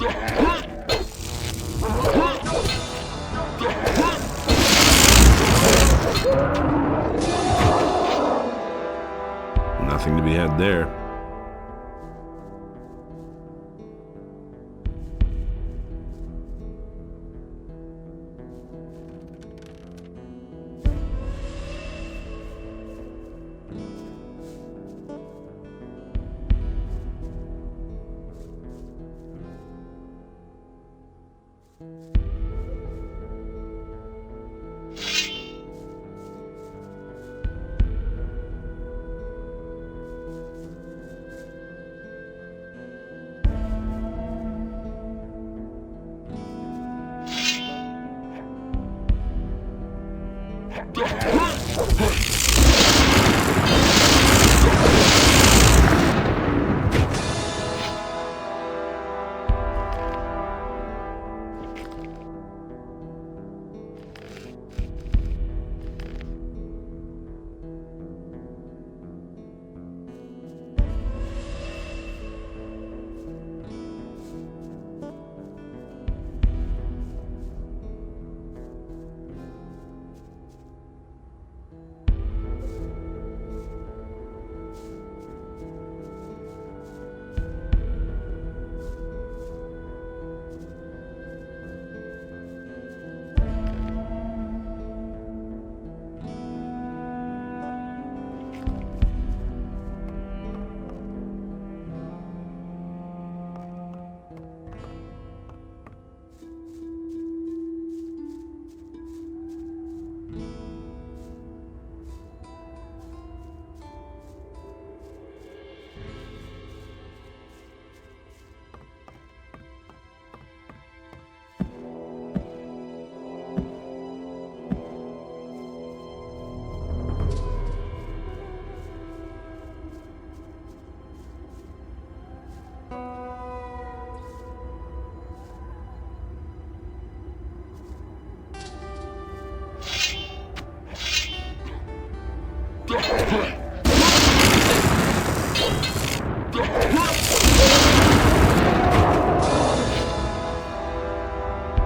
Nothing to be had there.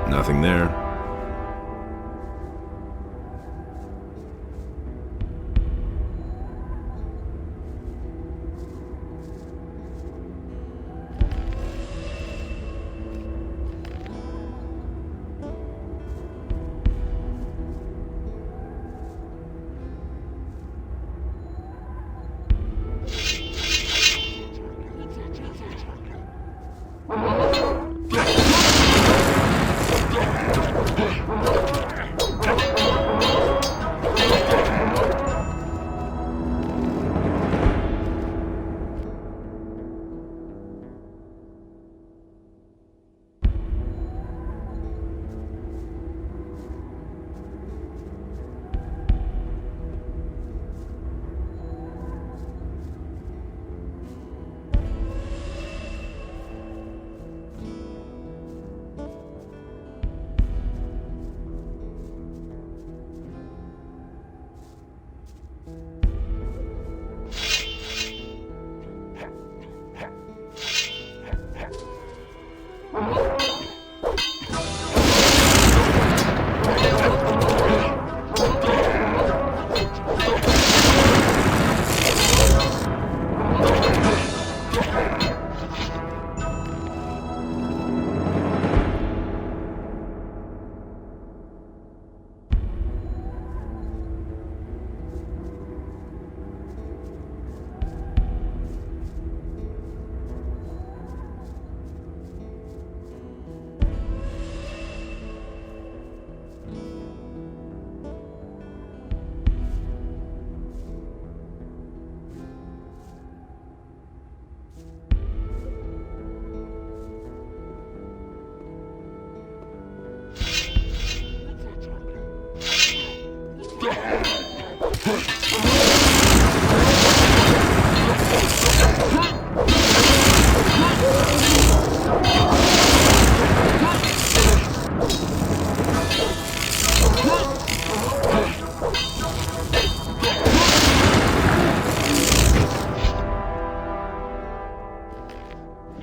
Nothing there.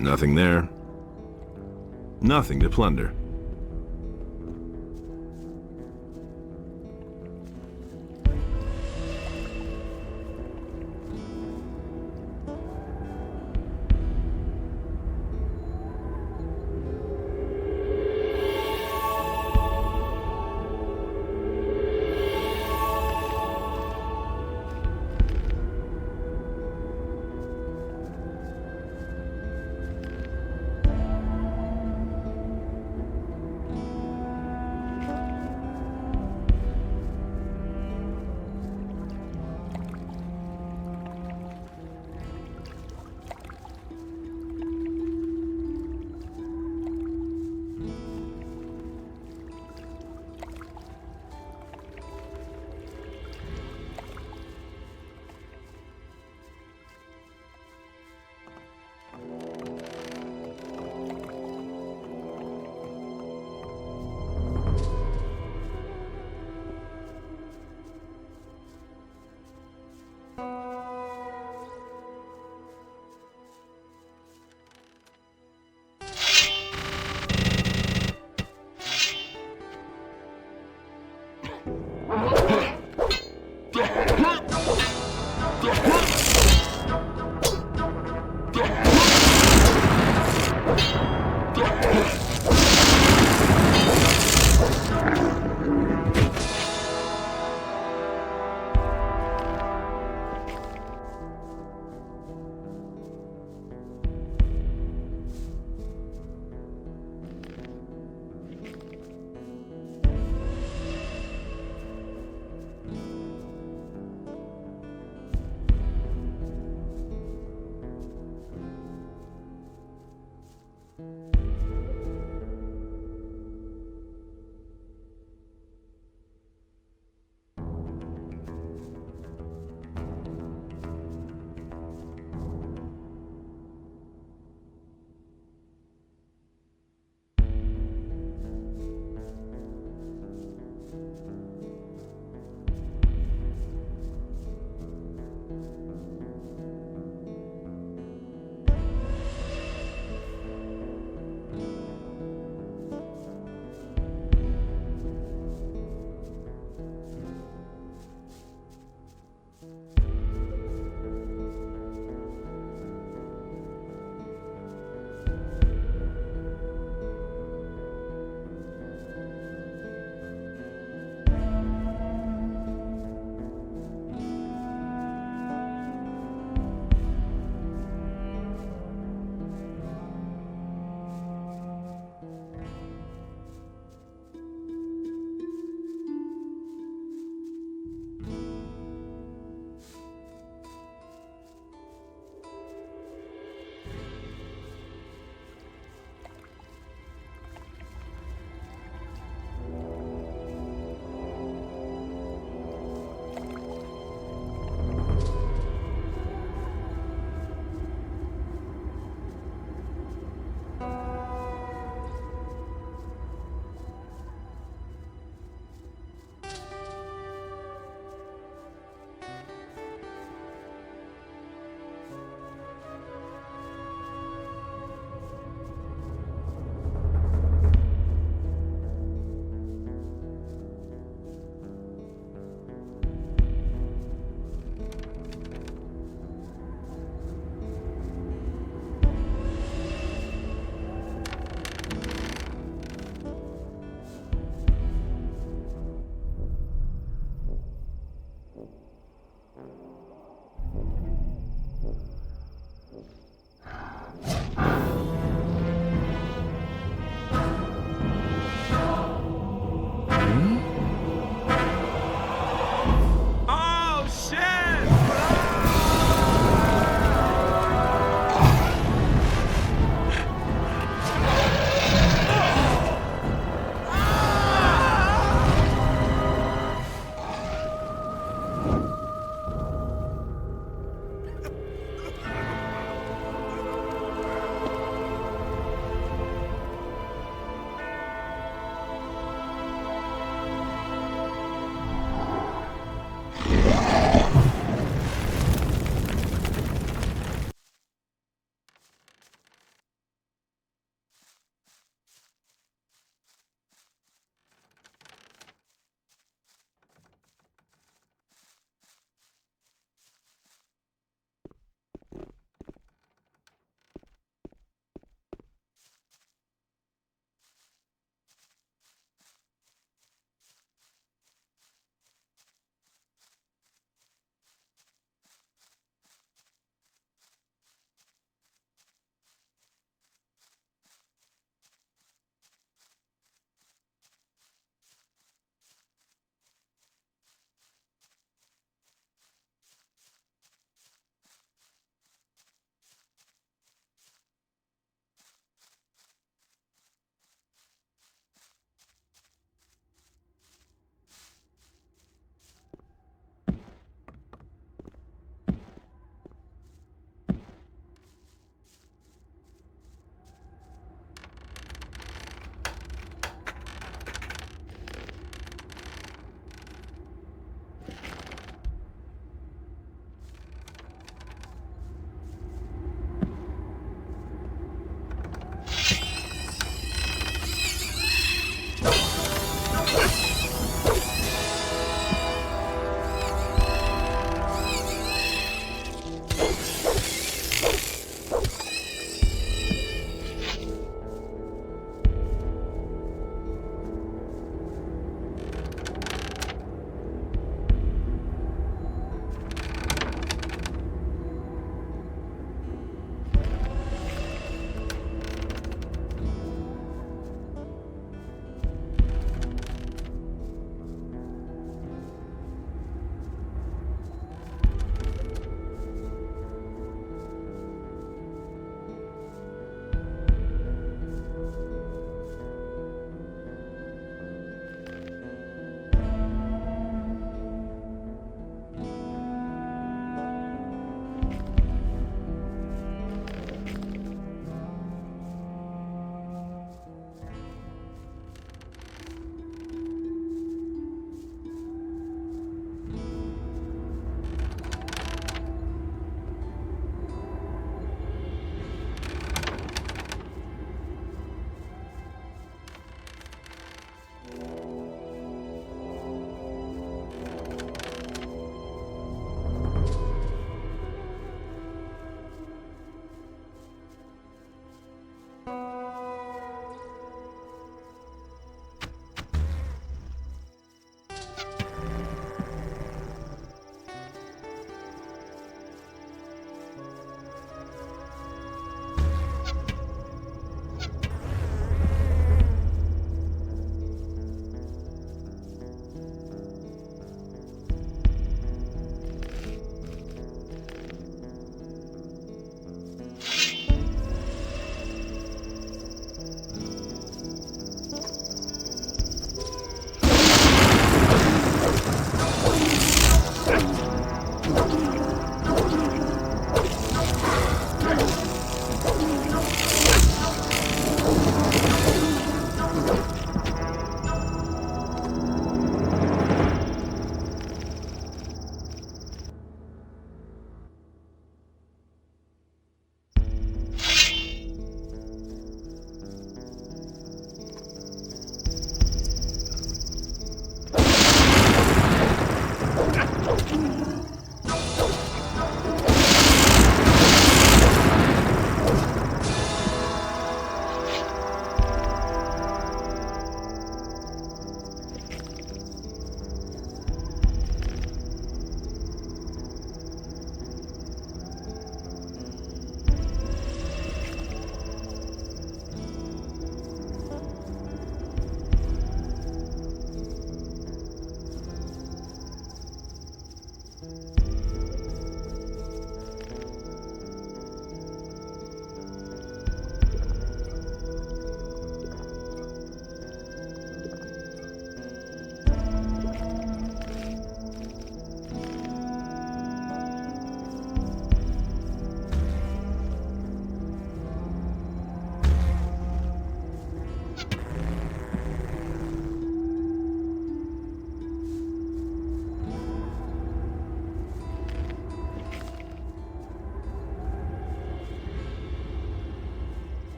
Nothing there. Nothing to plunder.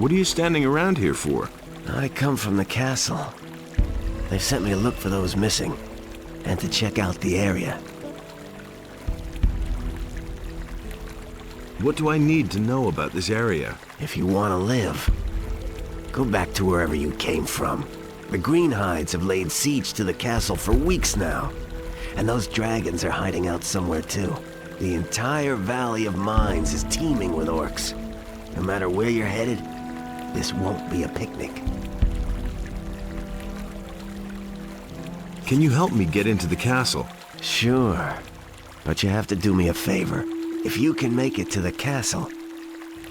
What are you standing around here for? I come from the castle. They've sent me to look for those missing, and to check out the area. What do I need to know about this area? If you want to live, go back to wherever you came from. The Greenhides have laid siege to the castle for weeks now, and those dragons are hiding out somewhere too. The entire Valley of Mines is teeming with orcs. No matter where you're headed, this won't be a picnic. Can you help me get into the castle? Sure, but you have to do me a favor. If you can make it to the castle,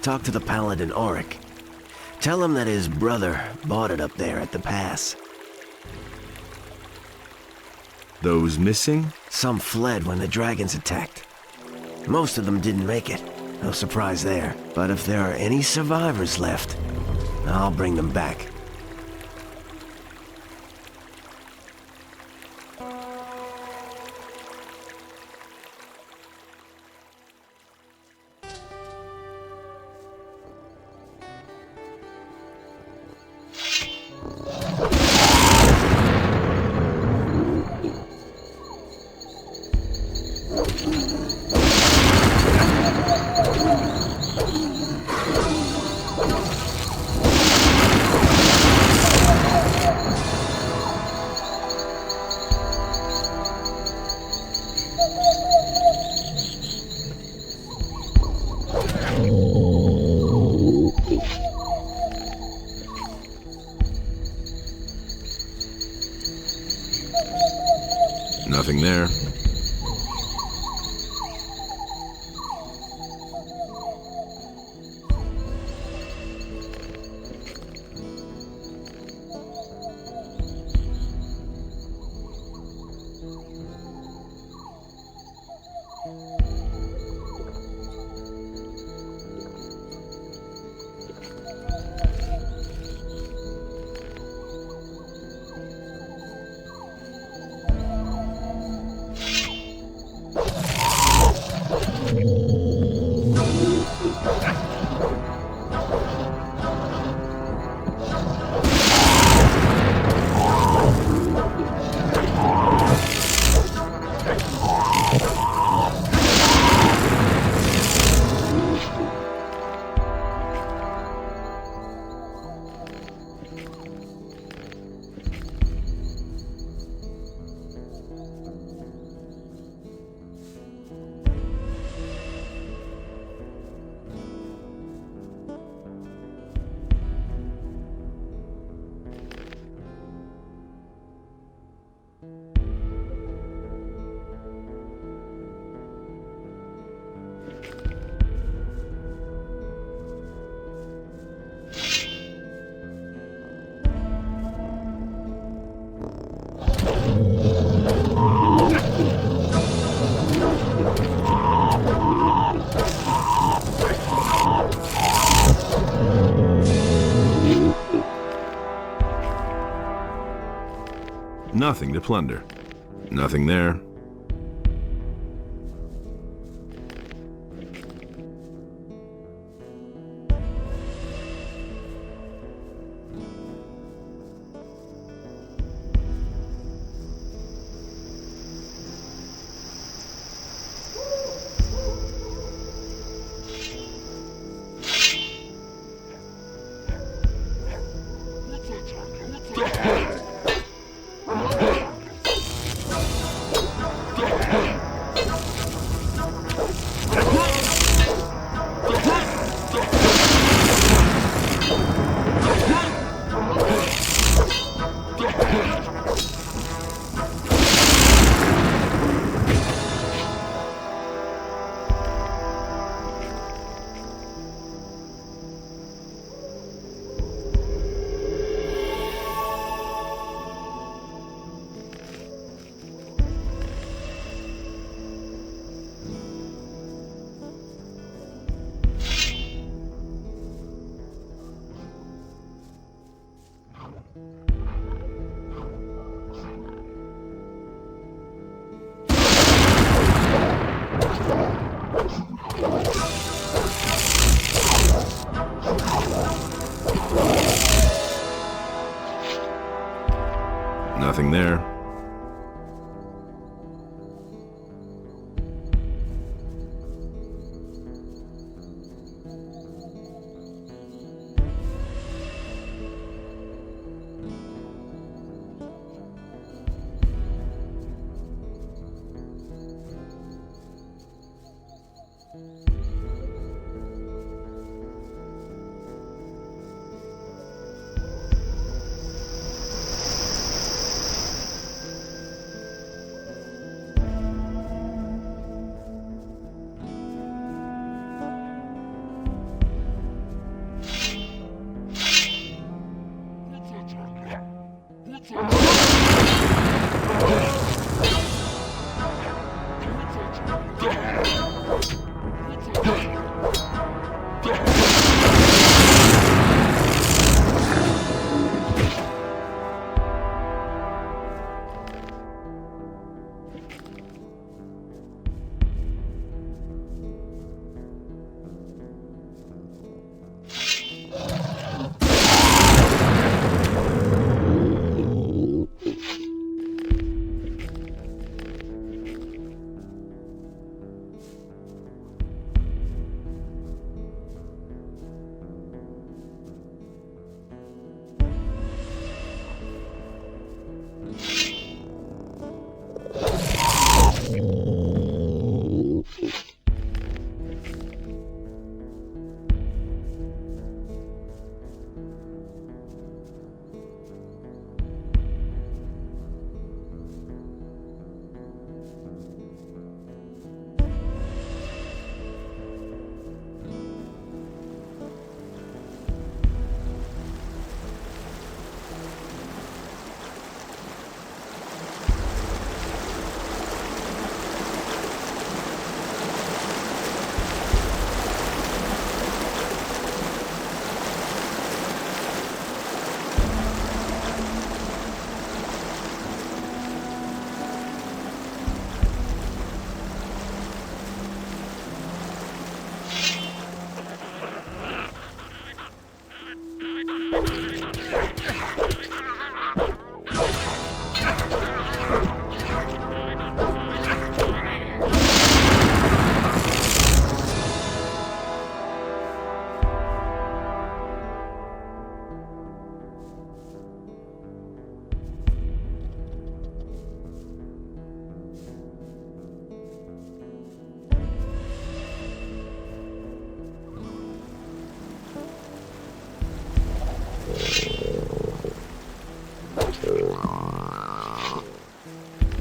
talk to the Paladin Oric. Tell him that his brother bought it up there at the pass. Those missing? Some fled when the dragons attacked. Most of them didn't make it. No surprise there. But if there are any survivors left, I'll bring them back. Nothing there. Nothing to plunder. Nothing there. Nothing there.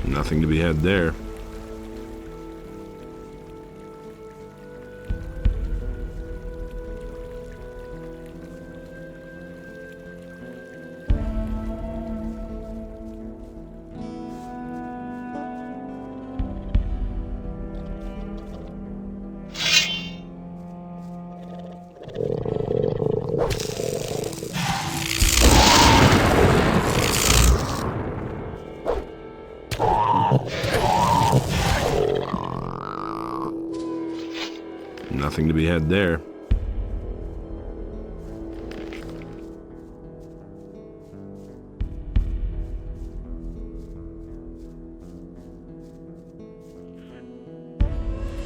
Nothing to be had there. Nothing to be had there.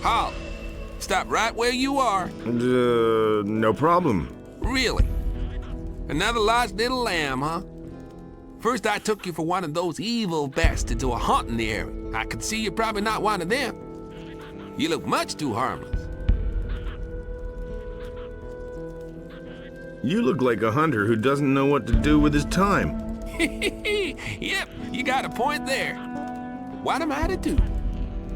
Halt! Stop right where you are. No problem. Really? Another lost little lamb, huh? First I took you for one of those evil bastards who are haunting the area. I could see you're probably not one of them. You look much too harmless. You look like a hunter who doesn't know what to do with his time. Yep, you got a point there. What am I to do?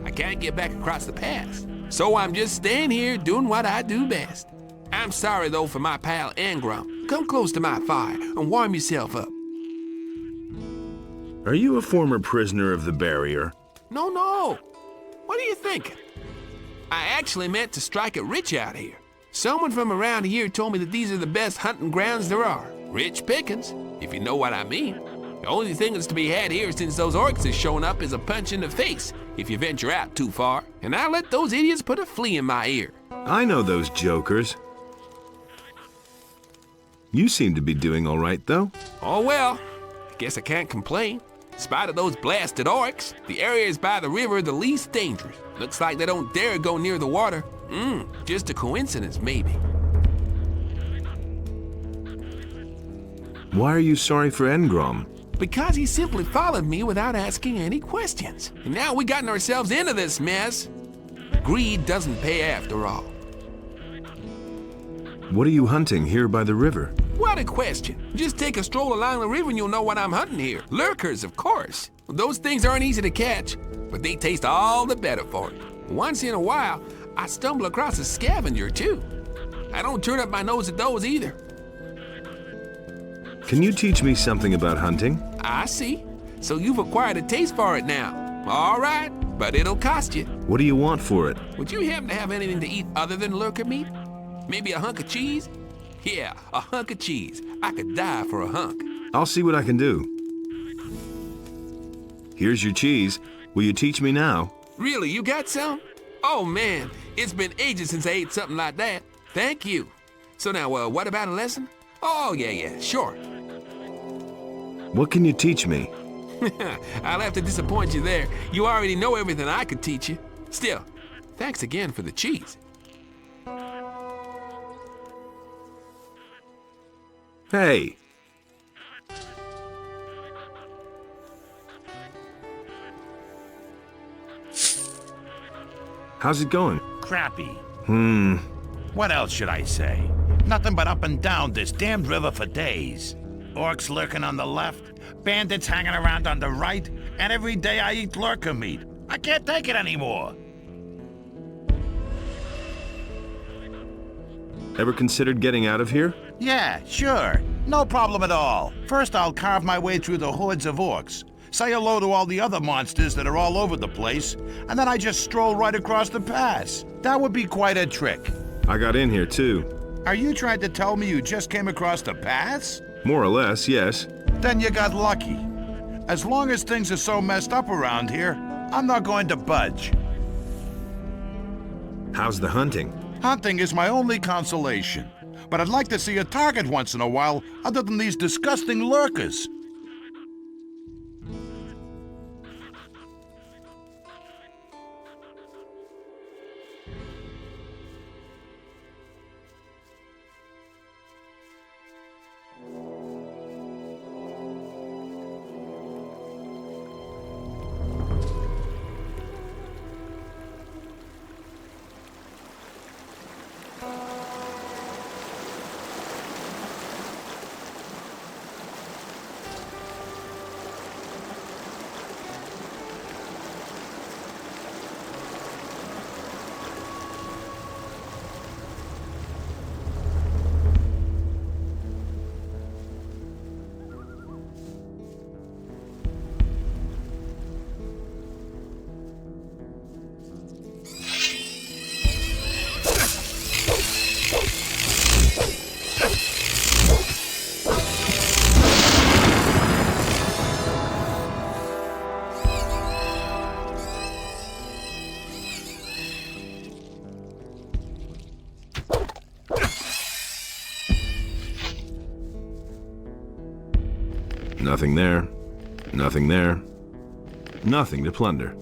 I can't get back across the pass. So I'm just staying here doing what I do best. I'm sorry though for my pal Engram. Come close to my fire and warm yourself up. Are you a former prisoner of the barrier? No. What are you thinking? I actually meant to strike it rich out here. Someone from around here told me that these are the best hunting grounds there are. Rich pickings, if you know what I mean. The only thing that's to be had here since those orcs have shown up is a punch in the face if you venture out too far. And I let those idiots put a flea in my ear. I know those jokers. You seem to be doing all right, though. Oh well, I guess I can't complain. Spite of those blasted orcs, the areas by the river are the least dangerous. Looks like they don't dare go near the water. Just a coincidence, maybe. Why are you sorry for Engrom? Because he simply followed me without asking any questions. And now we gotten ourselves into this mess. Greed doesn't pay after all. What are you hunting here by the river? What a question. Just take a stroll along the river and you'll know what I'm hunting here. Lurkers, of course. Those things aren't easy to catch, but they taste all the better for it. Once in a while, I stumble across a scavenger, too. I don't turn up my nose at those either. Can you teach me something about hunting? I see. So you've acquired a taste for it now. All right, but it'll cost you. What do you want for it? Would you happen to have anything to eat other than lurker meat? Maybe a hunk of cheese? Yeah, a hunk of cheese. I could die for a hunk. I'll see what I can do. Here's your cheese. Will you teach me now? Really, you got some? Oh man, it's been ages since I ate something like that. Thank you. So now, what about a lesson? Oh, yeah, sure. What can you teach me? I'll have to disappoint you there. You already know everything I could teach you. Still, thanks again for the cheese. Hey! How's it going? Crappy. What else should I say? Nothing but up and down this damned river for days. Orcs lurking on the left, bandits hanging around on the right, and every day I eat lurker meat. I can't take it anymore. Ever considered getting out of here? Yeah, sure. No problem at all. First I'll carve my way through the hordes of orcs, say hello to all the other monsters that are all over the place, and then I just stroll right across the pass. That would be quite a trick. I got in here too. Are you trying to tell me you just came across the pass? More or less, yes. Then you got lucky. As long as things are so messed up around here, I'm not going to budge. How's the hunting? Hunting is my only consolation, but I'd like to see a target once in a while other than these disgusting lurkers. Nothing there. Nothing there. Nothing to plunder.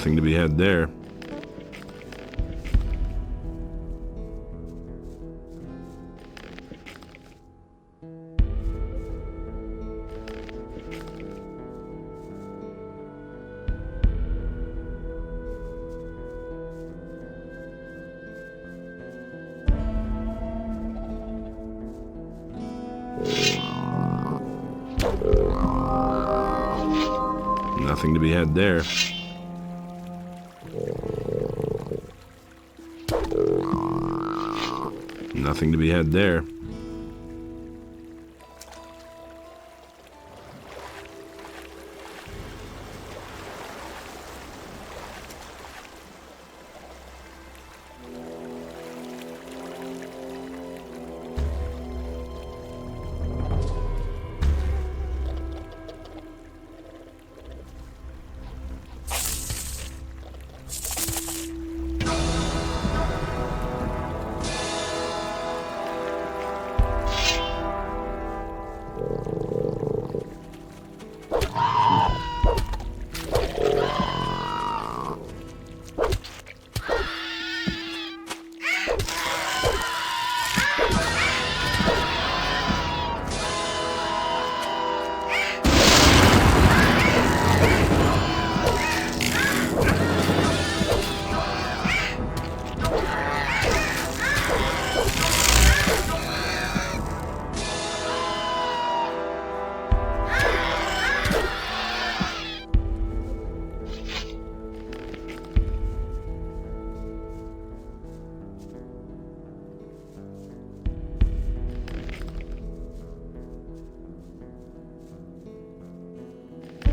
Nothing to be had there. Nothing to be had there. Nothing to be had there.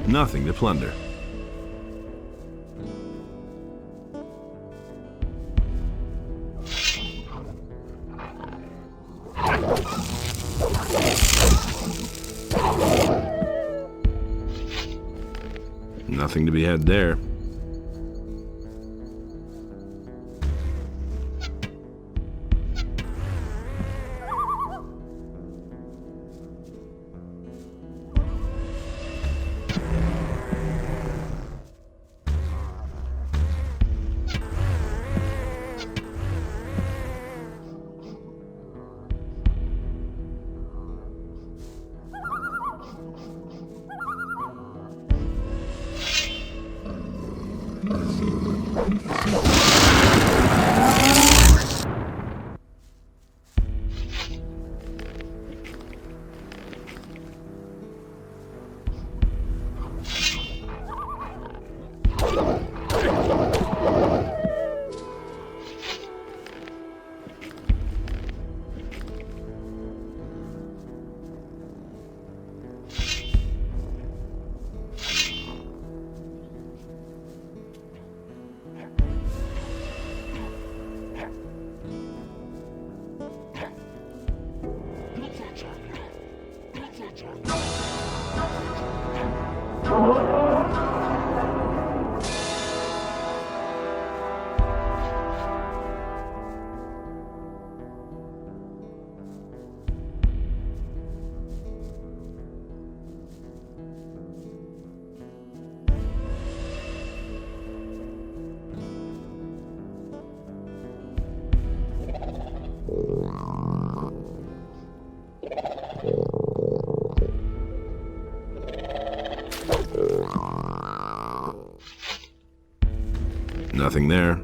Nothing to plunder. Nothing to be had there. Nothing there.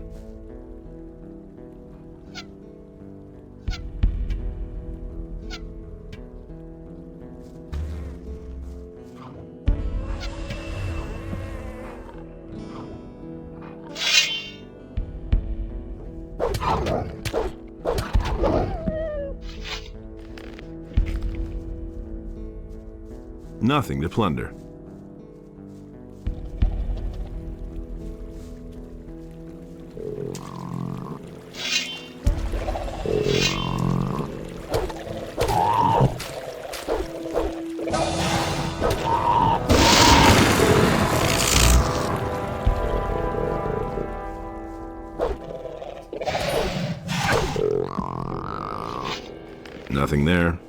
Nothing to plunder. Nothing there.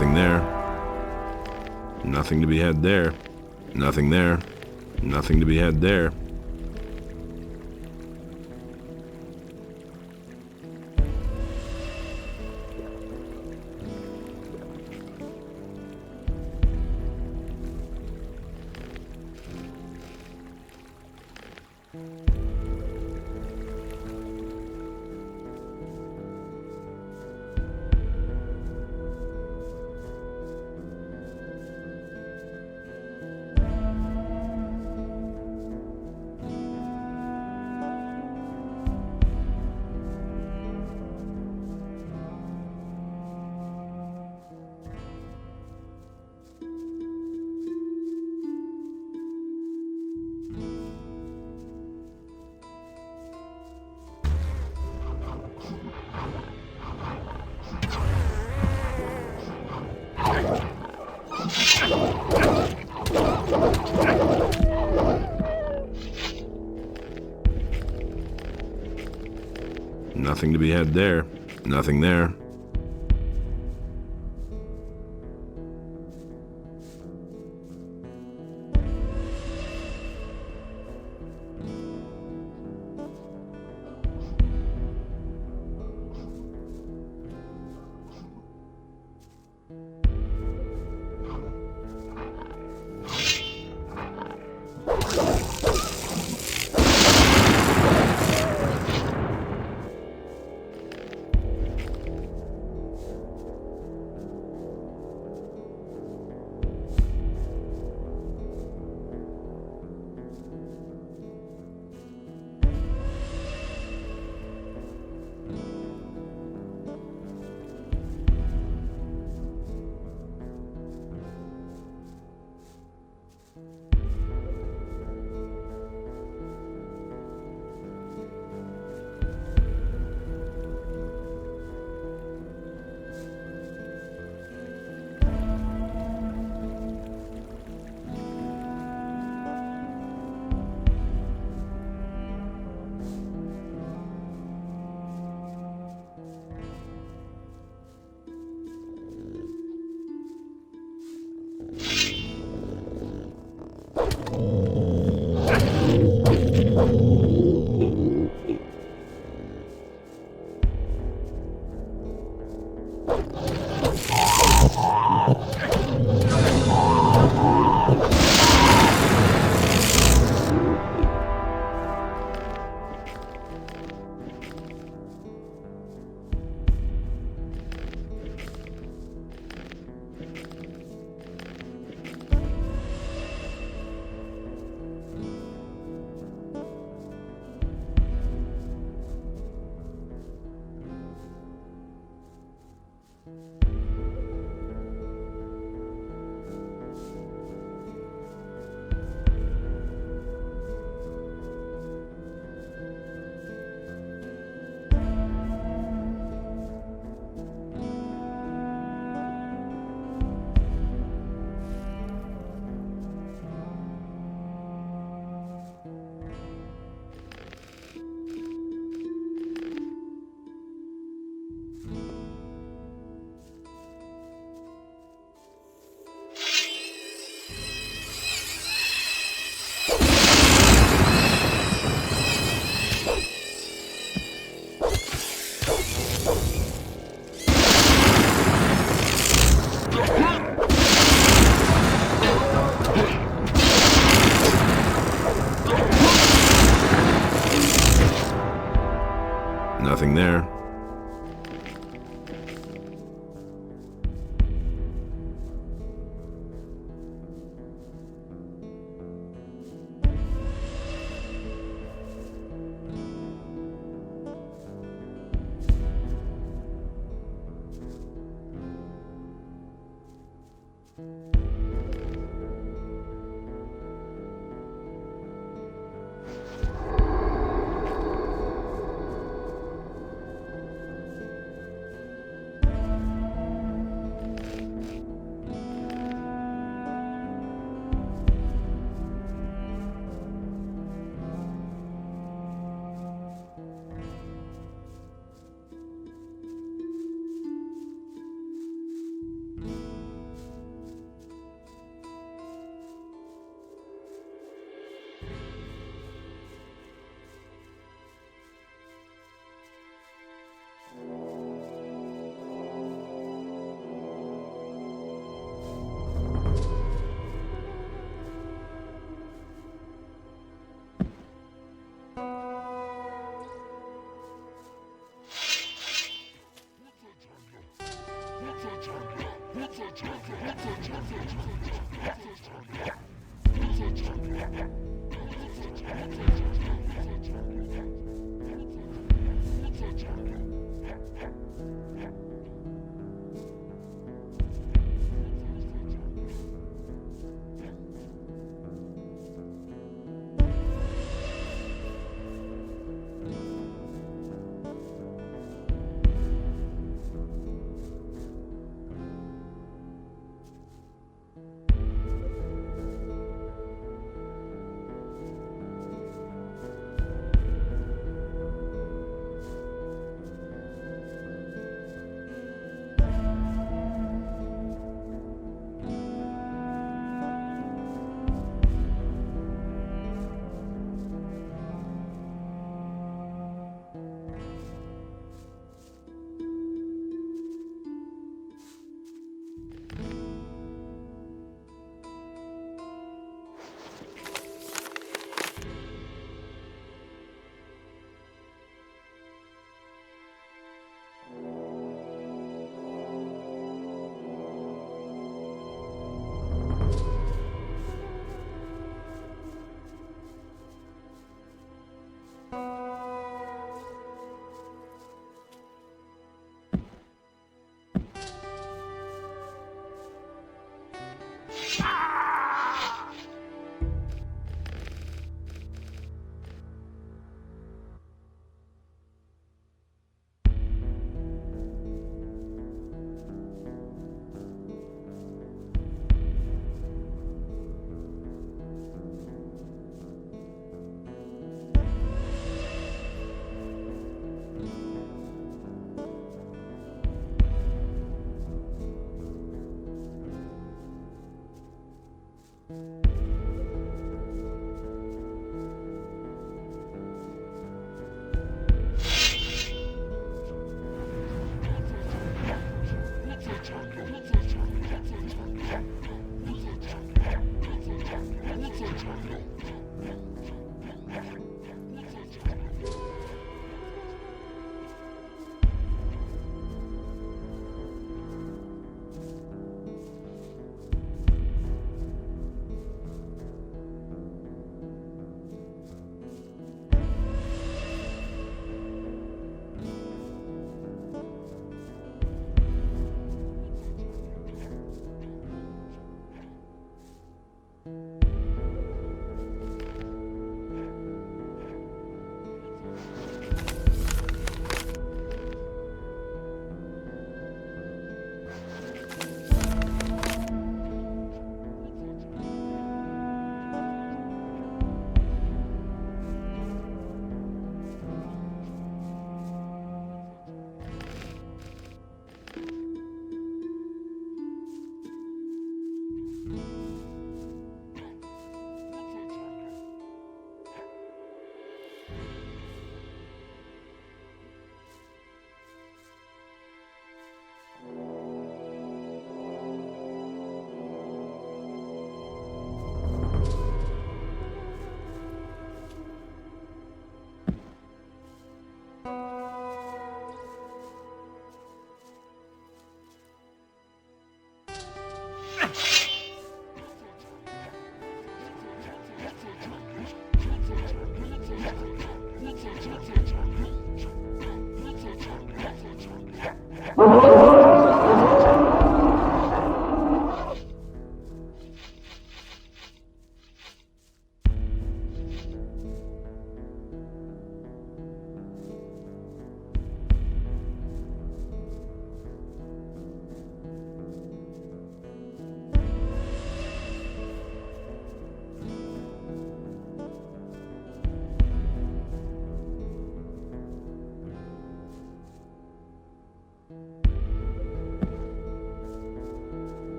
Nothing there. Nothing to be had there. Nothing there. Nothing to be had there. Nothing to be had there. Nothing there. Nothing there.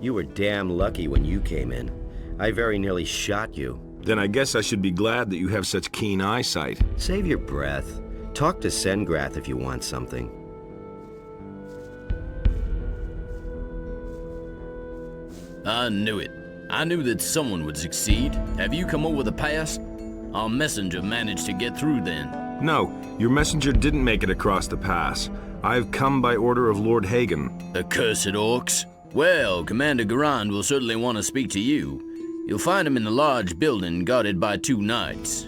You were damn lucky when you came in. I very nearly shot you. Then I guess I should be glad that you have such keen eyesight. Save your breath. Talk to Sengrath if you want something. I knew it. I knew that someone would succeed. Have you come up with a pass? Our messenger managed to get through then. No, your messenger didn't make it across the pass. I've come by order of Lord Hagen. Accursed orcs. Well, Commander Garond will certainly want to speak to you. You'll find him in the large building guarded by 2 knights.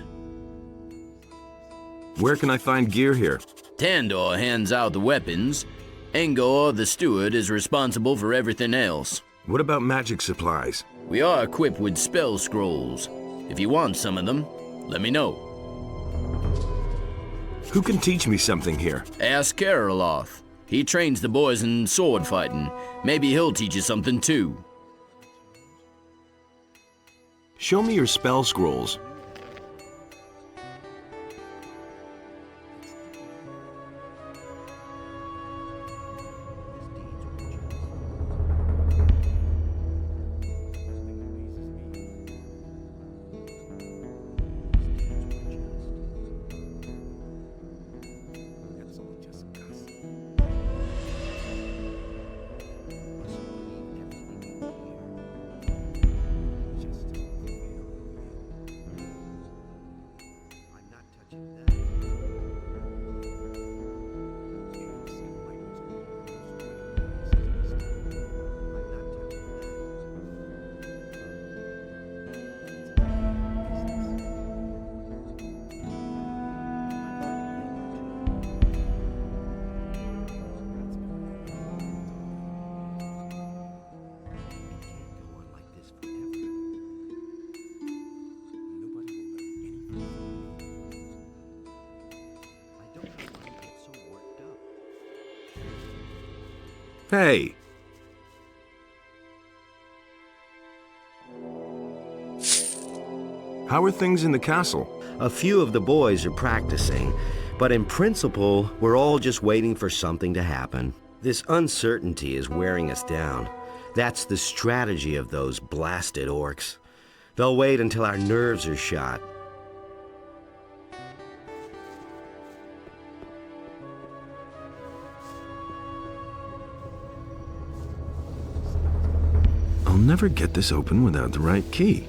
Where can I find gear here? Tandor hands out the weapons. Engor, the steward, is responsible for everything else. What about magic supplies? We are equipped with spell scrolls. If you want some of them, let me know. Who can teach me something here? Ask Karoloth. He trains the boys in sword fighting. Maybe he'll teach you something too. Show me your spell scrolls. Hey! How are things in the castle? A few of the boys are practicing, but in principle, we're all just waiting for something to happen. This uncertainty is wearing us down. That's the strategy of those blasted orcs. They'll wait until our nerves are shot. I'll never get this open without the right key.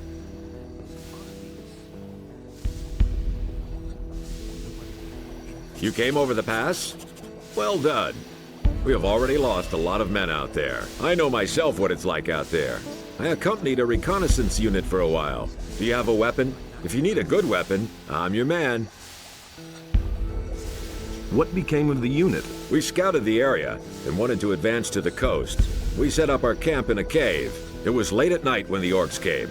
You came over the pass? Well done. We have already lost a lot of men out there. I know myself what it's like out there. I accompanied a reconnaissance unit for a while. Do you have a weapon? If you need a good weapon, I'm your man. What became of the unit? We scouted the area and wanted to advance to the coast. We set up our camp in a cave. It was late at night when the orcs came.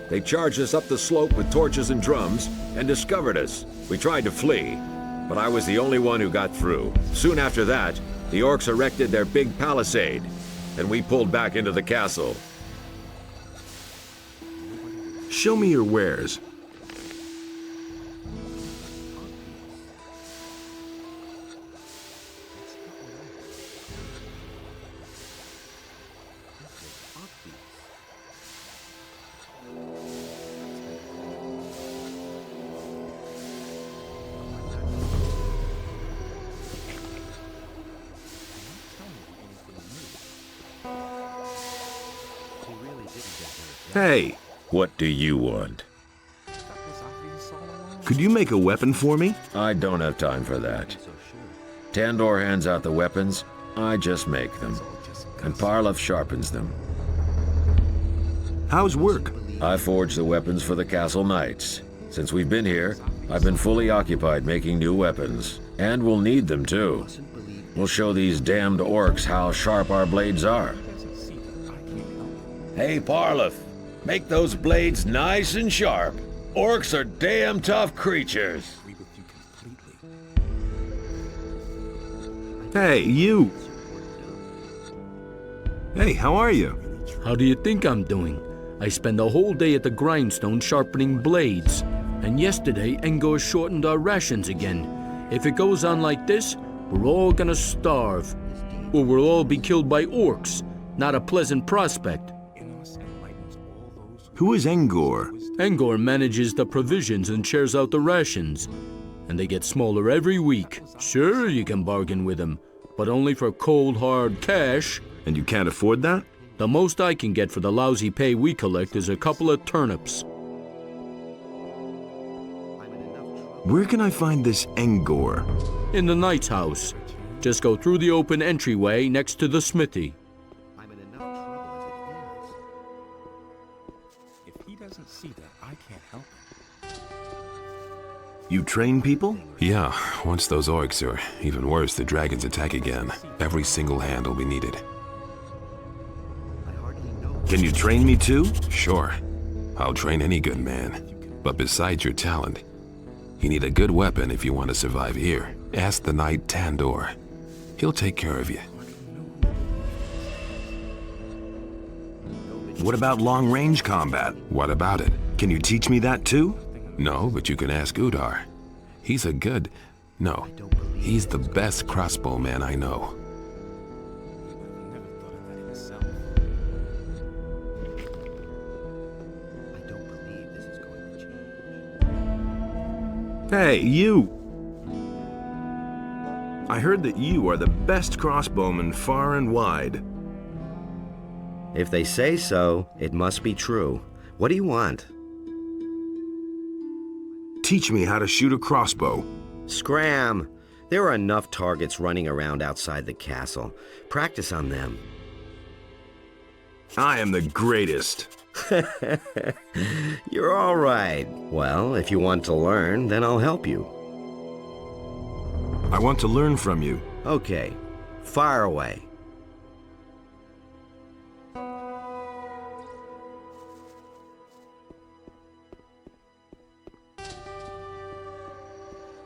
They charged us up the slope with torches and drums and discovered us. We tried to flee, but I was the only one who got through. Soon after that, the orcs erected their big palisade, and we pulled back into the castle. Show me your wares. Hey, What do you want? could you make a weapon for me? I don't have time for that. Tandor hands out the weapons, I just make them. And Parlev sharpens them. How's work? I forge the weapons for the castle knights. Since we've been here, I've been fully occupied making new weapons. And we'll need them too. We'll show these damned orcs how sharp our blades are. Hey, Parlev, make those blades nice and sharp. Orcs are damn tough creatures. Hey, you! Hey, how are you? How do you think I'm doing? I spend the whole day at the grindstone sharpening blades. And yesterday, Engor shortened our rations again. If it goes on like this, we're all gonna starve. Or we'll all be killed by orcs. Not a pleasant prospect. Who is Engor? Engor manages the provisions and shares out the rations. And they get smaller every week. Sure, you can bargain with him, but only for cold, hard cash. And you can't afford that? The most I can get for the lousy pay we collect is a couple of turnips. Where can I find this Engor? In the knight's house. Just go through the open entryway next to the smithy. I'm in enough trouble as it is. If he doesn't see that, I can't help him. You train people? Yeah, once those orcs, or even worse, the dragons attack again, every single hand will be needed. Can you train me too? Sure, I'll train any good man. But besides your talent, you need a good weapon if you want to survive here. Ask the knight Tandor. He'll take care of you. What about long-range combat? What about it? Can you teach me that too? No, but you can ask Udar. He's a good... No, he's the best crossbowman I know. Hey, you! I heard that you are the best crossbowman far and wide. If they say so, it must be true. What do you want? Teach me how to shoot a crossbow. Scram! There are enough targets running around outside the castle. Practice on them. I am the greatest. You're all right. Well, if you want to learn, then I'll help you. I want to learn from you. Okay, fire away.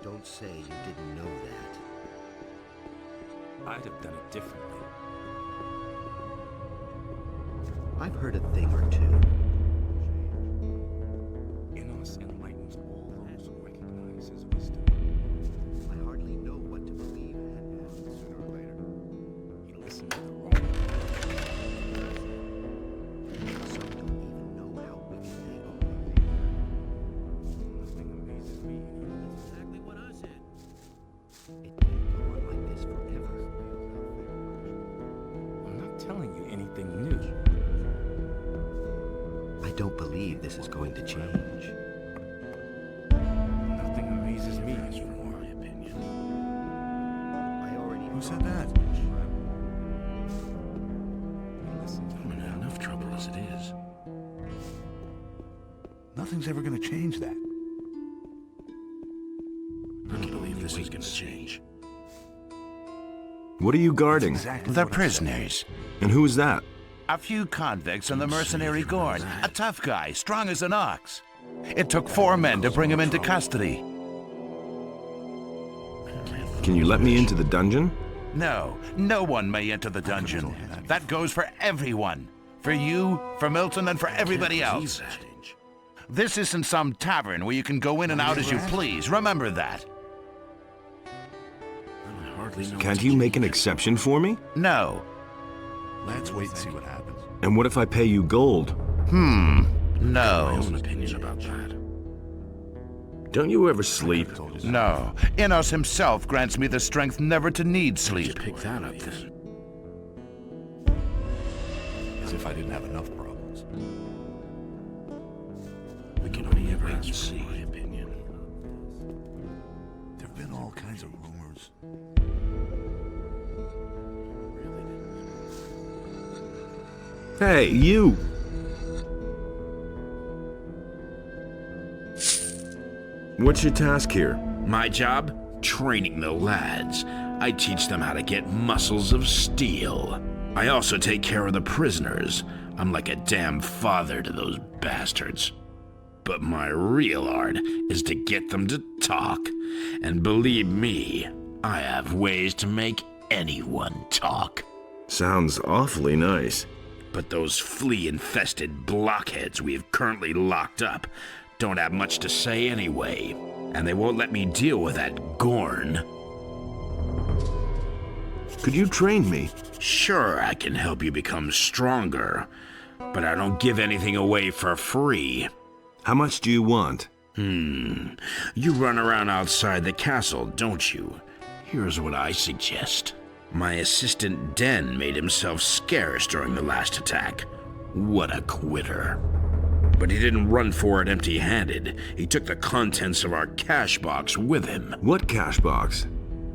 Don't say you didn't know that. I'd have done it differently. I've heard a thing or two. In us enlightens all those who recognize his wisdom. I hardly know what to believe. Sooner or later, he'll telling you anything new. I don't believe this is going to change. Nothing amazes me as for my opinion. Who said that? I'm in enough trouble as it is. Nothing's ever gonna change that. I don't believe this is gonna change. What are you guarding? The prisoners. And who's that? A few convicts and the mercenary Gorn. A tough guy, strong as an ox. It took 4 men to bring him into custody. Can you let me into the dungeon? No, no one may enter the dungeon. That goes for everyone. For you, for Milten, and for everybody else. This isn't some tavern where you can go in and out as you please. Remember that. Can't you make an exception for me? No. Let's wait and see what happens. And what if I pay you gold? My No. own opinion about that. Don't you ever sleep? No. Innos himself grants me the strength never to need sleep. Pick that up then. As if I didn't have enough problems. We can only ever ask for my opinion. There've been all kinds of rumors. Hey, you! What's your task here? My job? Training the lads. I teach them how to get muscles of steel. I also take care of the prisoners. I'm like a damn father to those bastards. But my real art is to get them to talk. And believe me, I have ways to make anyone talk. Sounds awfully nice. But those flea-infested blockheads we have currently locked up don't have much to say anyway. And they won't let me deal with that Gorn. Could you train me? Sure, I can help you become stronger. But I don't give anything away for free. How much do you want? You run around outside the castle, don't you? Here's what I suggest. My assistant Den made himself scarce during the last attack. What a quitter. But he didn't run for it empty-handed. He took the contents of our cash box with him. What cash box?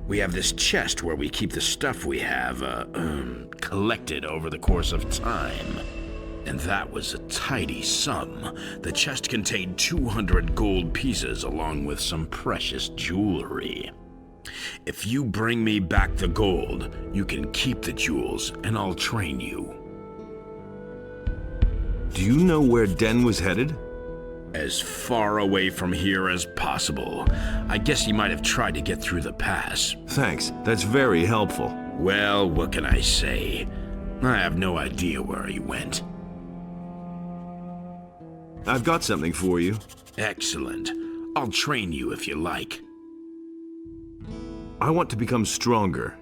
We have this chest where we keep the stuff we have, collected over the course of time. And that was a tidy sum. The chest contained 200 gold pieces along with some precious jewelry. If you bring me back the gold, you can keep the jewels and I'll train you. Do you know where Den was headed? As far away from here as possible. I guess he might have tried to get through the pass. Thanks, that's very helpful. Well, what can I say? I have no idea where he went. I've got something for you. Excellent. I'll train you if you like. I want to become stronger.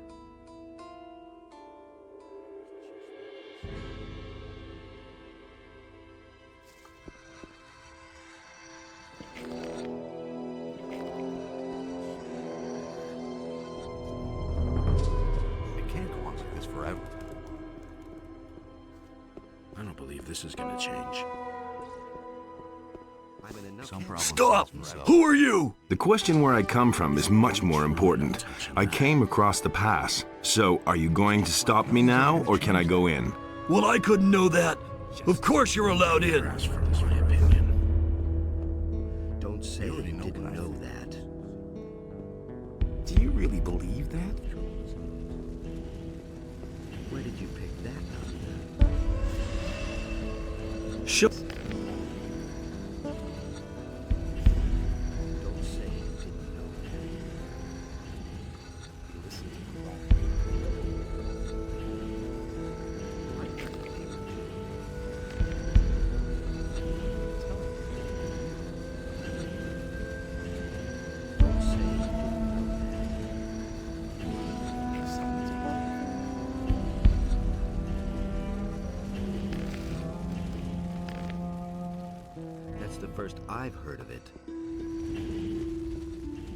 It can't go on like this forever. I don't believe this is gonna change. Stop! Who are you? The question where I come from is much more important. I came across the pass. So, are you going to stop me now, or can I go in? Well, I couldn't know that. Of course you're allowed in. Ask for my opinion. Don't say you didn't know that. Do you really believe that? Where did you pick that up? Sure. Don't say you didn't know that. You listen to the wrong Don't say you didn't know that. That's the first I've heard of it.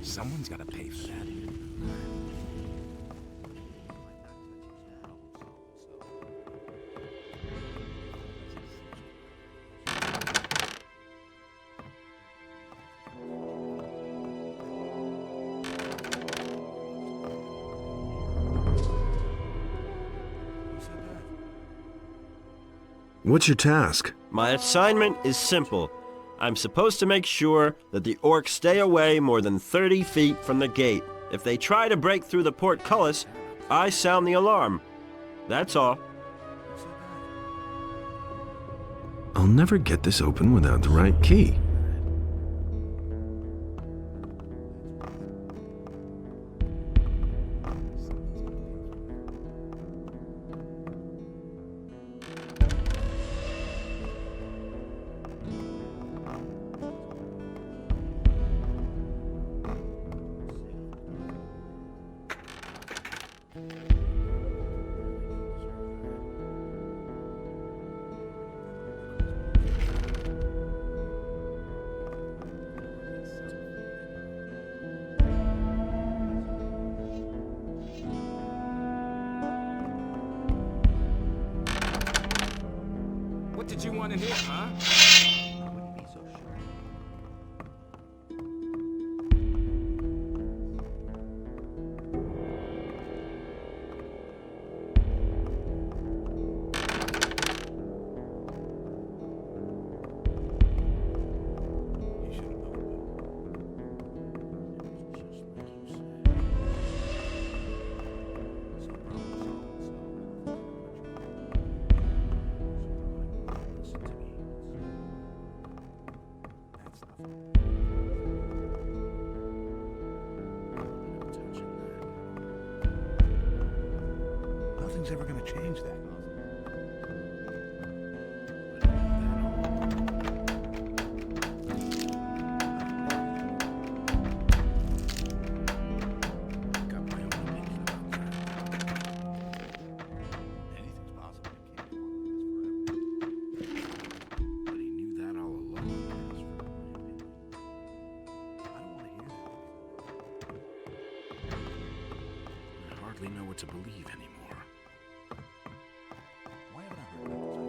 Someone's gotta pay for that. What's your task? My assignment is simple. I'm supposed to make sure that the Orcs stay away more than 30 feet from the gate. If they try to break through the portcullis, I sound the alarm. That's all. I'll never get this open without the right key. What did you want in here, huh? Nothing's ever gonna change that. Know what to believe anymore. Why haven't I heard about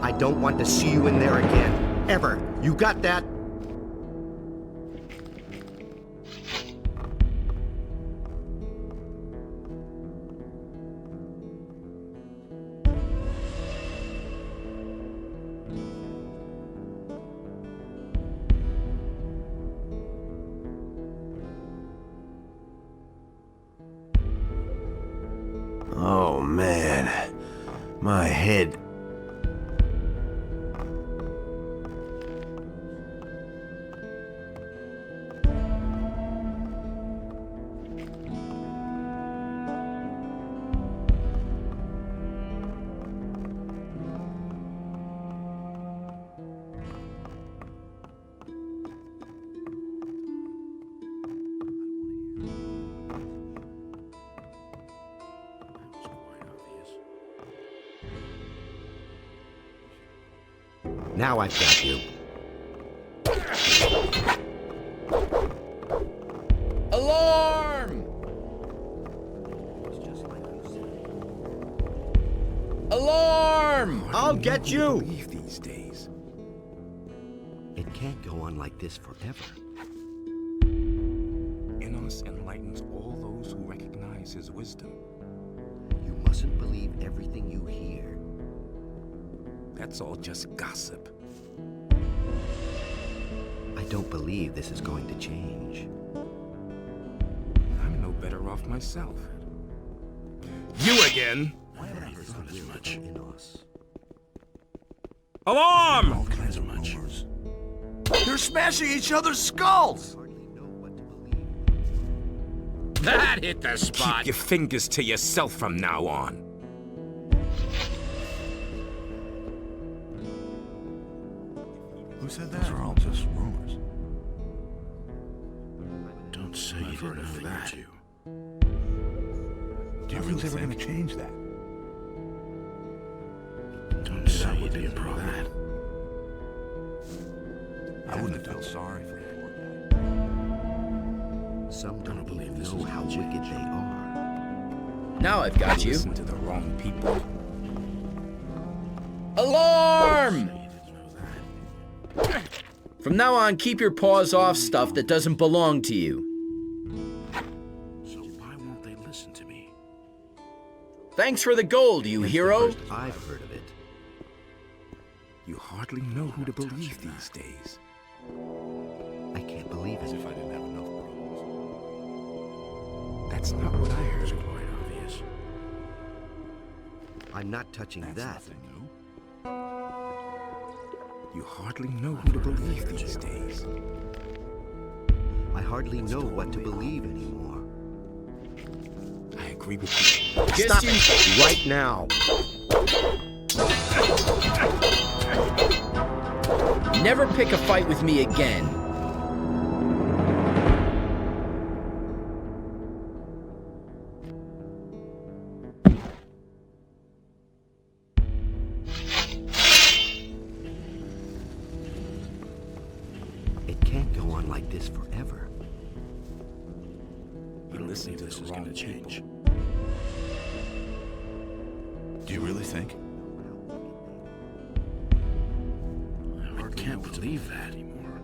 I don't want to see you in there again. Ever. You got that? Oh, man. My head. Now I've got you. Alarm! Alarm! I'll get you! These days. It can't go on like this forever. Enos enlightens all those who recognize his wisdom. You mustn't believe everything you hear. That's all just gossip. I don't believe this is going to change. I'm no better off myself. You again! Why haven't I thought as much? Alarm! All kinds of rumors. They're smashing each other's skulls! That hit the spot. Keep your fingers to yourself from now on. Who said that? Those are all just rumors. Don't say you didn't know that. Do you really ever gonna change that? Don't say you didn't know that. I wouldn't have felt sorry for him. Some don't believe know how wicked they are. Now I've got you. Listen to the wrong people. Alarm! From now on, keep your paws off stuff that doesn't belong to you. So why won't they listen to me? Thanks for the gold, you hero. First I've heard of it. You hardly know who to believe these days. I can't believe it. If I didn't have enough problems. That's not what I heard. Quite obvious. I'm not touching that. Nothing new. You hardly know who to believe these days. I hardly know what to believe anymore. I agree with you. Stop it right now. Never pick a fight with me again. It can't go on like this forever. You listen to This the is wrong gonna change. Do you really think? I can't believe that anymore.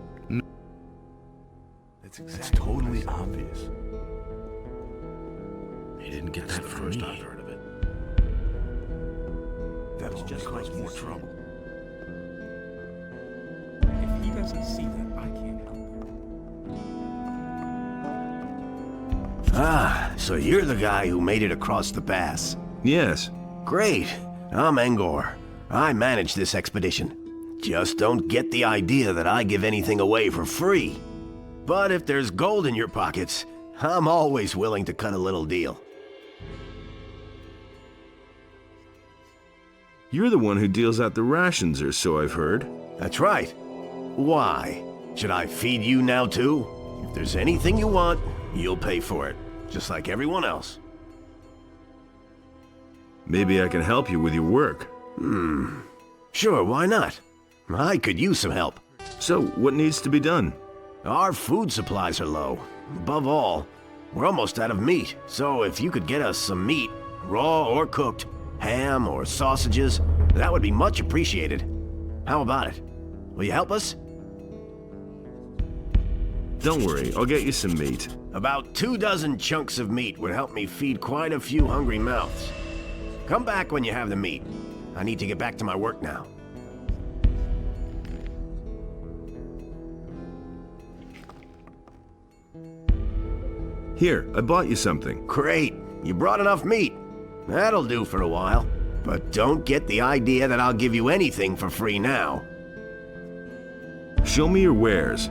That's totally obvious. He didn't get that from me. I've heard of it. That'll only cause more trouble. If he doesn't see that, I can't help it. Ah, so you're the guy who made it across the pass. Yes. Great. I'm Engor. I manage this expedition. Just don't get the idea that I give anything away for free. But if there's gold in your pockets, I'm always willing to cut a little deal. You're the one who deals out the rations, or so I've heard. That's right. Why? Should I feed you now too? If there's anything you want, you'll pay for it. Just like everyone else. Maybe I can help you with your work. Sure, why not? I could use some help. So, what needs to be done? Our food supplies are low. Above all, we're almost out of meat. So if you could get us some meat, raw or cooked, ham or sausages, that would be much appreciated. How about it? Will you help us? Don't worry, I'll get you some meat. About 24 chunks of meat would help me feed quite a few hungry mouths. Come back when you have the meat. I need to get back to my work now. Here, I bought you something. Great. You brought enough meat. That'll do for a while. But don't get the idea that I'll give you anything for free now. Show me your wares.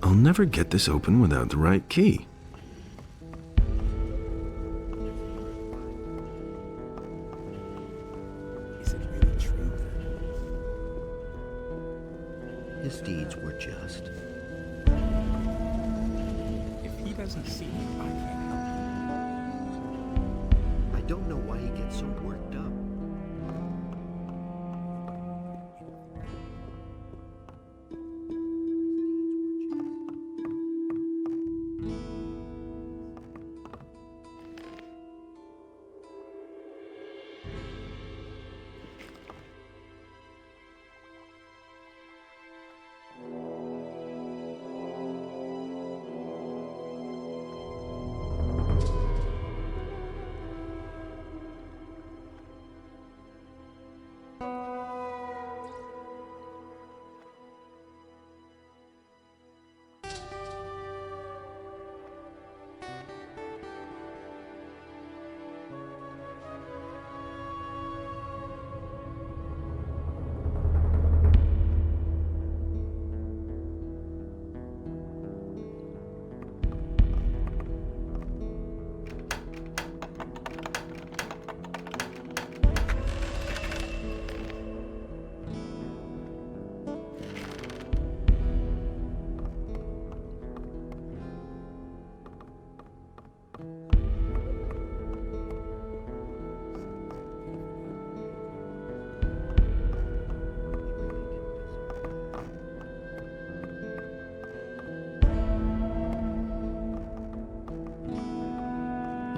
I'll never get this open without the right key. Is it really true? His deeds were just. If he doesn't see me, I can't help I don't know why he gets so worked up.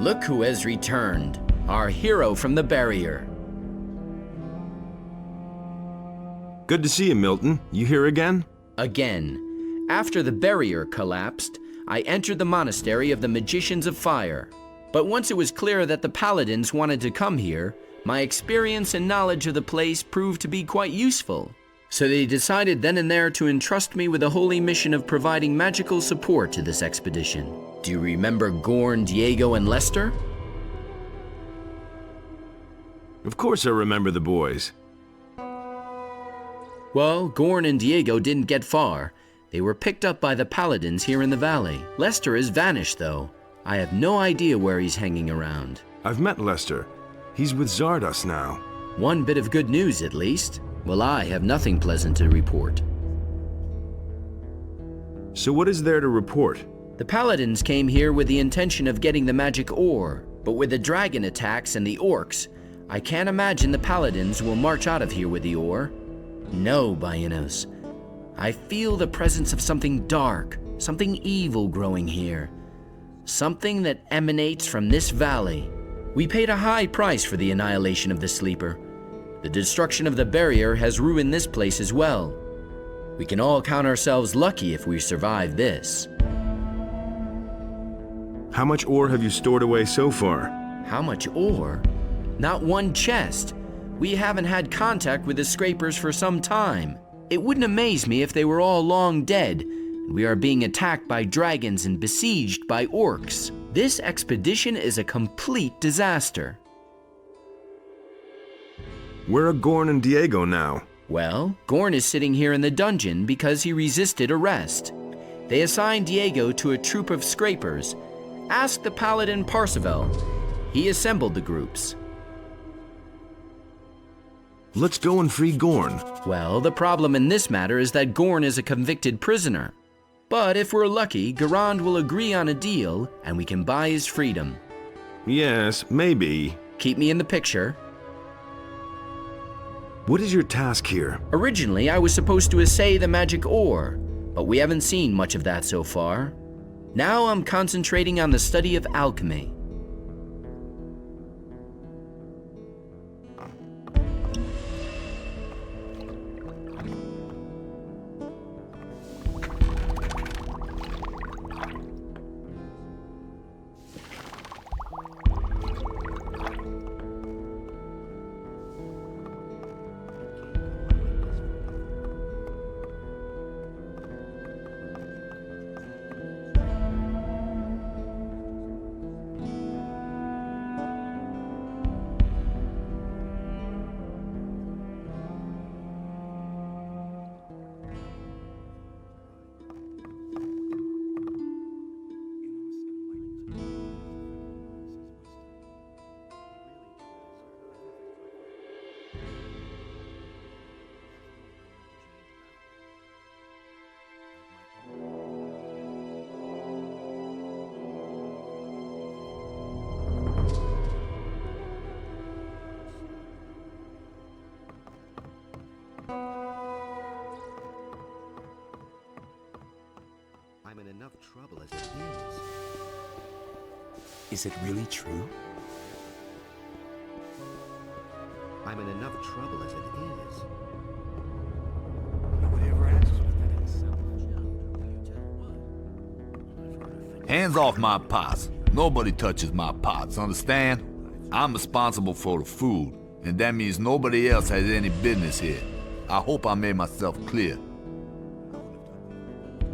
Look who has returned, our hero from the barrier. Good to see you, Milten. You here again? Again. After the barrier collapsed, I entered the monastery of the Magicians of Fire. But once it was clear that the Paladins wanted to come here, my experience and knowledge of the place proved to be quite useful. So they decided then and there to entrust me with the holy mission of providing magical support to this expedition. Do you remember Gorn, Diego, and Lester? Of course I remember the boys. Well, Gorn and Diego didn't get far. They were picked up by the Paladins here in the valley. Lester has vanished, though. I have no idea where he's hanging around. I've met Lester. He's with Zardos now. One bit of good news, at least. Well, I have nothing pleasant to report. So what is there to report? The Paladins came here with the intention of getting the magic ore, but with the dragon attacks and the Orcs, I can't imagine the Paladins will march out of here with the ore. No, Baianos. I feel the presence of something dark, something evil growing here. Something that emanates from this valley. We paid a high price for the annihilation of the Sleeper. The destruction of the barrier has ruined this place as well. We can all count ourselves lucky if we survive this. How much ore have you stored away so far? How much ore? Not one chest. We haven't had contact with the scrapers for some time. It wouldn't amaze me if they were all long dead, and we are being attacked by dragons and besieged by orcs. This expedition is a complete disaster. Where are Gorn and Diego now? Well, Gorn is sitting here in the dungeon because he resisted arrest. They assigned Diego to a troop of scrapers. Ask the Paladin Parseval. He assembled the groups. Let's go and free Gorn. Well, the problem in this matter is that Gorn is a convicted prisoner. But if we're lucky, Garond will agree on a deal and we can buy his freedom. Yes, maybe. Keep me in the picture. What is your task here? Originally, I was supposed to assay the magic ore, but we haven't seen much of that so far. Now I'm concentrating on the study of alchemy. I'm in enough trouble as it is. Is it really true? I'm in enough trouble as it is. Nobody ever asks me that. Hands off my pots. Nobody touches my pots, understand? I'm responsible for the food, and that means nobody else has any business here. I hope I made myself clear.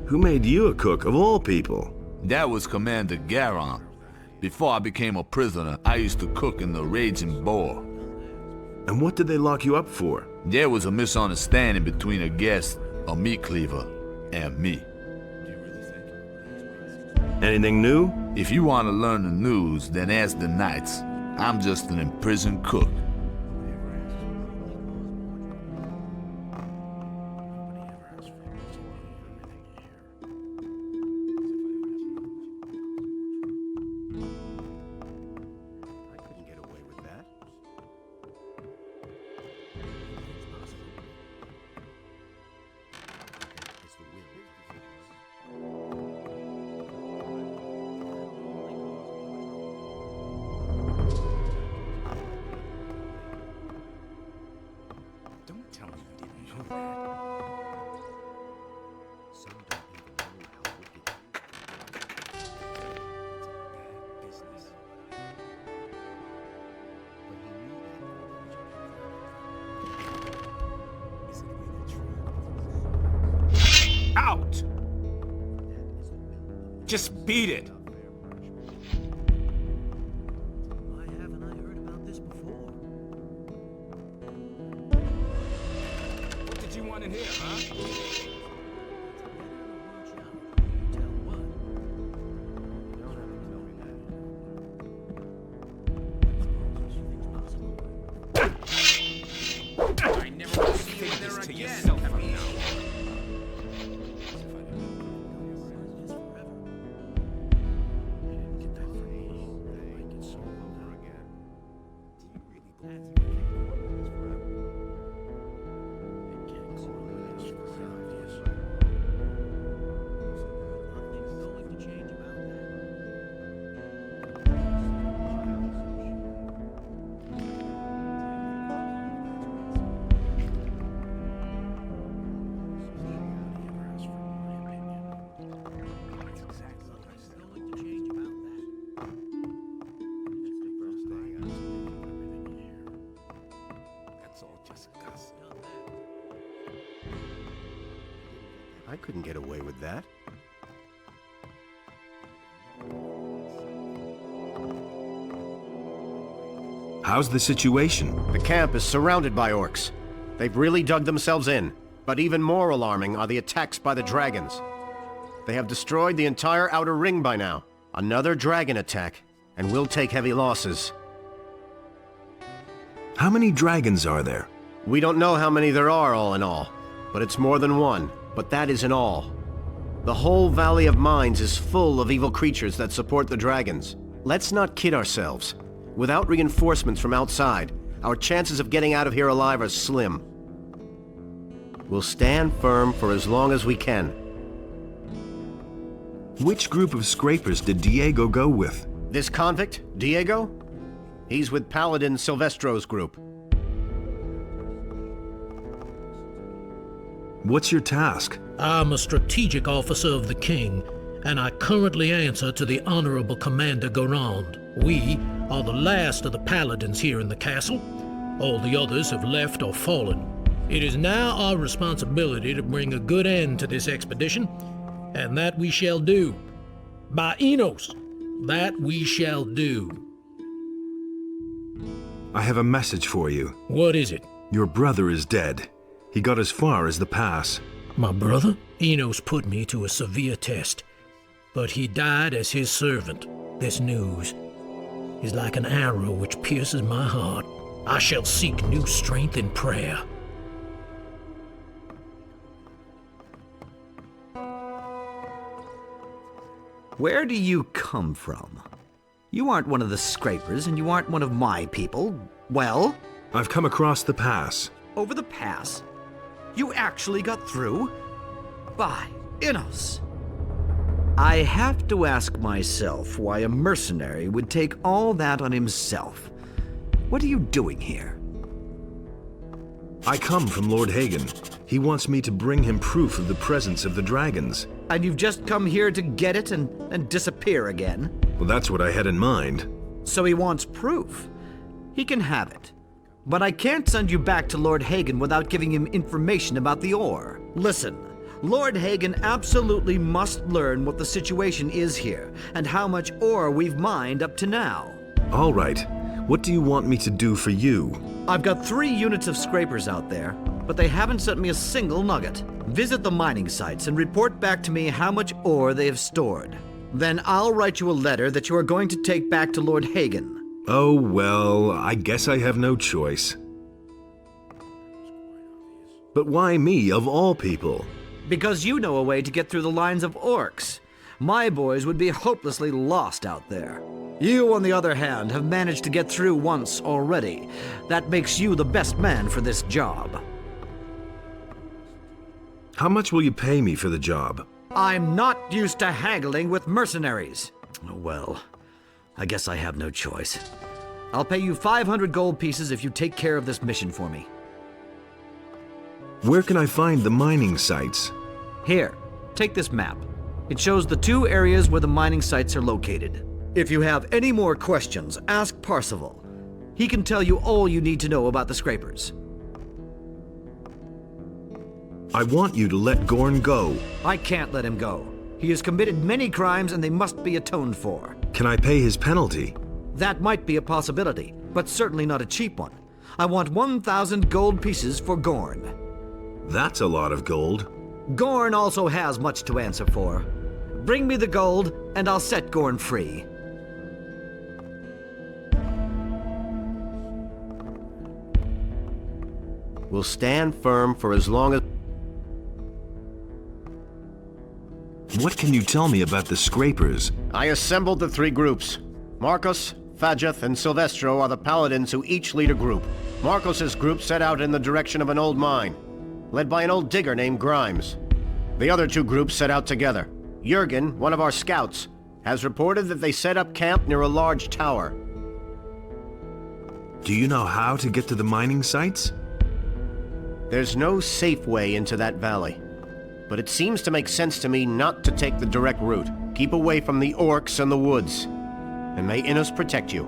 Who made you a cook of all people? That was Commander Garond. Before I became a prisoner, I used to cook in the Raging Boar. And what did they lock you up for? There was a misunderstanding between a guest, a meat cleaver, and me. Anything new? If you want to learn the news, then ask the knights. I'm just an imprisoned cook. Out! Just beat it! Why haven't I heard about this before? What did you want in here, huh? I never want to say this to yourself now. I couldn't get away with that. How's the situation? The camp is surrounded by orcs. They've really dug themselves in. But even more alarming are the attacks by the dragons. They have destroyed the entire outer ring by now. Another dragon attack, and we'll take heavy losses. How many dragons are there? We don't know how many there are all in all, but it's more than one. But that isn't all. The whole Valley of Mines is full of evil creatures that support the dragons. Let's not kid ourselves. Without reinforcements from outside, our chances of getting out of here alive are slim. We'll stand firm for as long as we can. Which group of scrapers did Diego go with? This convict, Diego? He's with Paladin Silvestro's group. What's your task? I'm a strategic officer of the king, and I currently answer to the Honorable Commander Garond. We are the last of the paladins here in the castle. All the others have left or fallen. It is now our responsibility to bring a good end to this expedition, and that we shall do. By Enos, that we shall do. I have a message for you. What is it? Your brother is dead. He got as far as the pass. My brother? Enos put me to a severe test, but he died as his servant. This news is like an arrow which pierces my heart. I shall seek new strength in prayer. Where do you come from? You aren't one of the scrapers, and you aren't one of my people. Well? I've come across the pass. Over the pass? You actually got through? By Innos! I have to ask myself why a mercenary would take all that on himself. What are you doing here? I come from Lord Hagen. He wants me to bring him proof of the presence of the dragons. And you've just come here to get it and disappear again? Well, that's what I had in mind. So he wants proof. He can have it. But I can't send you back to Lord Hagen without giving him information about the ore. Listen, Lord Hagen absolutely must learn what the situation is here, and how much ore we've mined up to now. All right. What do you want me to do for you? I've got 3 units of scrapers out there, but they haven't sent me a single nugget. Visit the mining sites and report back to me how much ore they have stored. Then I'll write you a letter that you are going to take back to Lord Hagen. Oh, well, I guess I have no choice. But why me, of all people? Because you know a way to get through the lines of orcs. My boys would be hopelessly lost out there. You, on the other hand, have managed to get through once already. That makes you the best man for this job. How much will you pay me for the job? I'm not used to haggling with mercenaries. Well, I guess I have no choice. I'll pay you 500 gold pieces if you take care of this mission for me. Where can I find the mining sites? Here, take this map. It shows the 2 areas where the mining sites are located. If you have any more questions, ask Parzival. He can tell you all you need to know about the scrapers. I want you to let Gorn go. I can't let him go. He has committed many crimes and they must be atoned for. Can I pay his penalty? That might be a possibility, but certainly not a cheap one. I want 1,000 gold pieces for Gorn. That's a lot of gold. Gorn also has much to answer for. Bring me the gold, and I'll set Gorn free. We'll stand firm for as long as... What can you tell me about the scrapers? I assembled the 3 groups. Marcos, Fajeth, and Silvestro are the paladins who each lead a group. Marcos's group set out in the direction of an old mine, led by an old digger named Grimes. The other 2 groups set out together. Jurgen, one of our scouts, has reported that they set up camp near a large tower. Do you know how to get to the mining sites? There's no safe way into that valley, but it seems to make sense to me not to take the direct route. Keep away from the orcs and the woods, and may Innos protect you.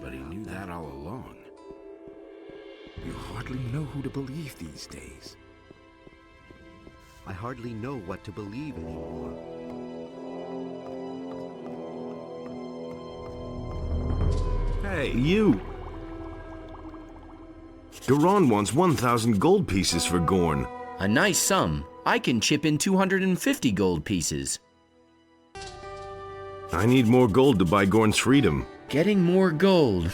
But he knew that all along. You hardly know who to believe these days. I hardly know what to believe anymore. Hey, you! Garond wants 1,000 gold pieces for Gorn. A nice sum. I can chip in 250 gold pieces. I need more gold to buy Gorn's freedom. Getting more gold,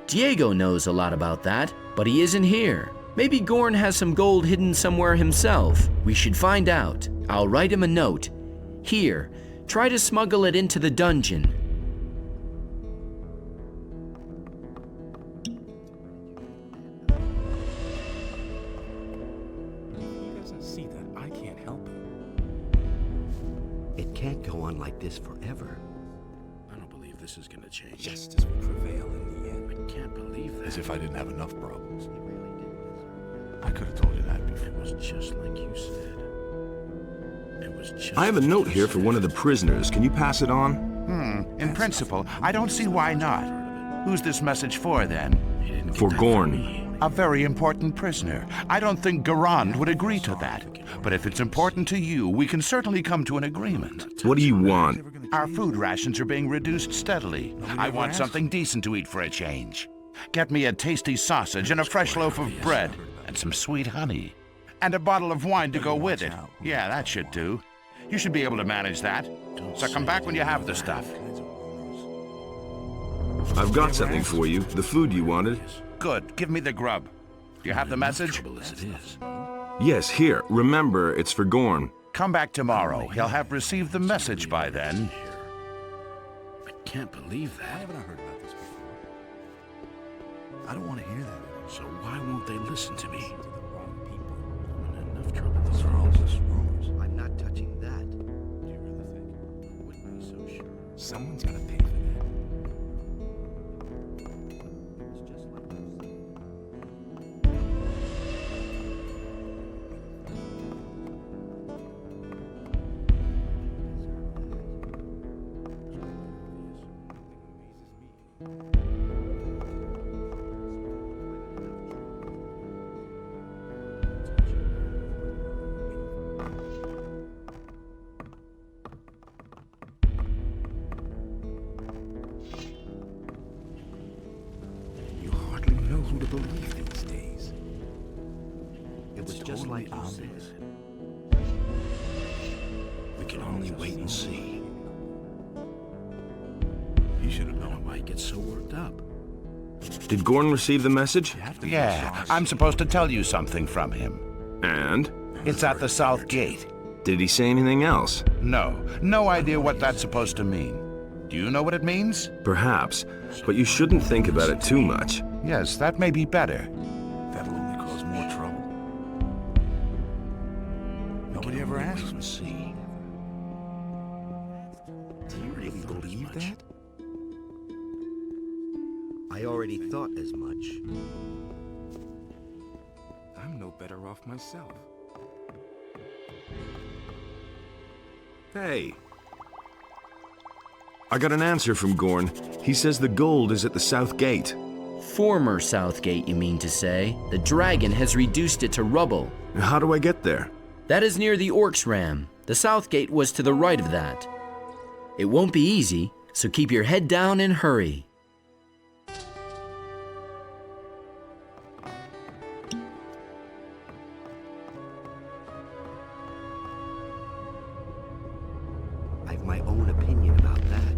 Diego knows a lot about that, but he isn't here. Maybe Gorn has some gold hidden somewhere himself. We should find out. I'll write him a note. Here, try to smuggle it into the dungeon. He doesn't see that I can't help him. It can't go on like this forever. I don't believe this is gonna change. Justice will prevail in the end. I can't believe that. As if I didn't have enough problems. I could have told you that before. It was just like you said. It was just I have a note here for one of the prisoners. Can you pass it on? In principle, I don't see why not. Who's this message for, then? For Gorn. A very important prisoner. I don't think Garond would agree to that. But if it's important to you, we can certainly come to an agreement. What do you want? Our food rations are being reduced steadily. I want something decent to eat for a change. Get me a tasty sausage and a fresh loaf of bread, and some sweet honey. And a bottle of wine to go with it. Yeah, that should do. You should be able to manage that. So come back when you have the stuff. I've got something for you. The food you wanted. Good. Give me the grub. Do you have the message? Trouble as it is. Yes, here. Remember, it's for Gorn. Come back tomorrow. He'll have received the message by then. I can't believe that. I haven't heard about this before. I don't want to hear that. So why won't they listen to me? To the wrong people. I'm in enough trouble with rumors. I'm not touching that. Do you really think? I wouldn't be so sure. Someone's gotta pay for that. Who to believe these days. It was just like you said. We can only wait and see. You should have known Why get so worked up? Did Gorn receive the message? Yeah, I'm supposed to tell you something from him. And? It's at the south gate. Did he say anything else? No idea what that's supposed to mean. Do you know what it means? Perhaps, but you shouldn't think about it too much. Yes, that may be better. That'll only cause more trouble. Nobody ever asked me. See. Do you really believe that? I already thought as much. I'm no better off myself. Hey. I got an answer from Gorn. He says the gold is at the south gate. Former South Gate, you mean to say? The dragon has reduced it to rubble. How do I get there? That is near the Orcs Ram. The South Gate was to the right of that. It won't be easy, so keep your head down and hurry. I've my own opinion about that.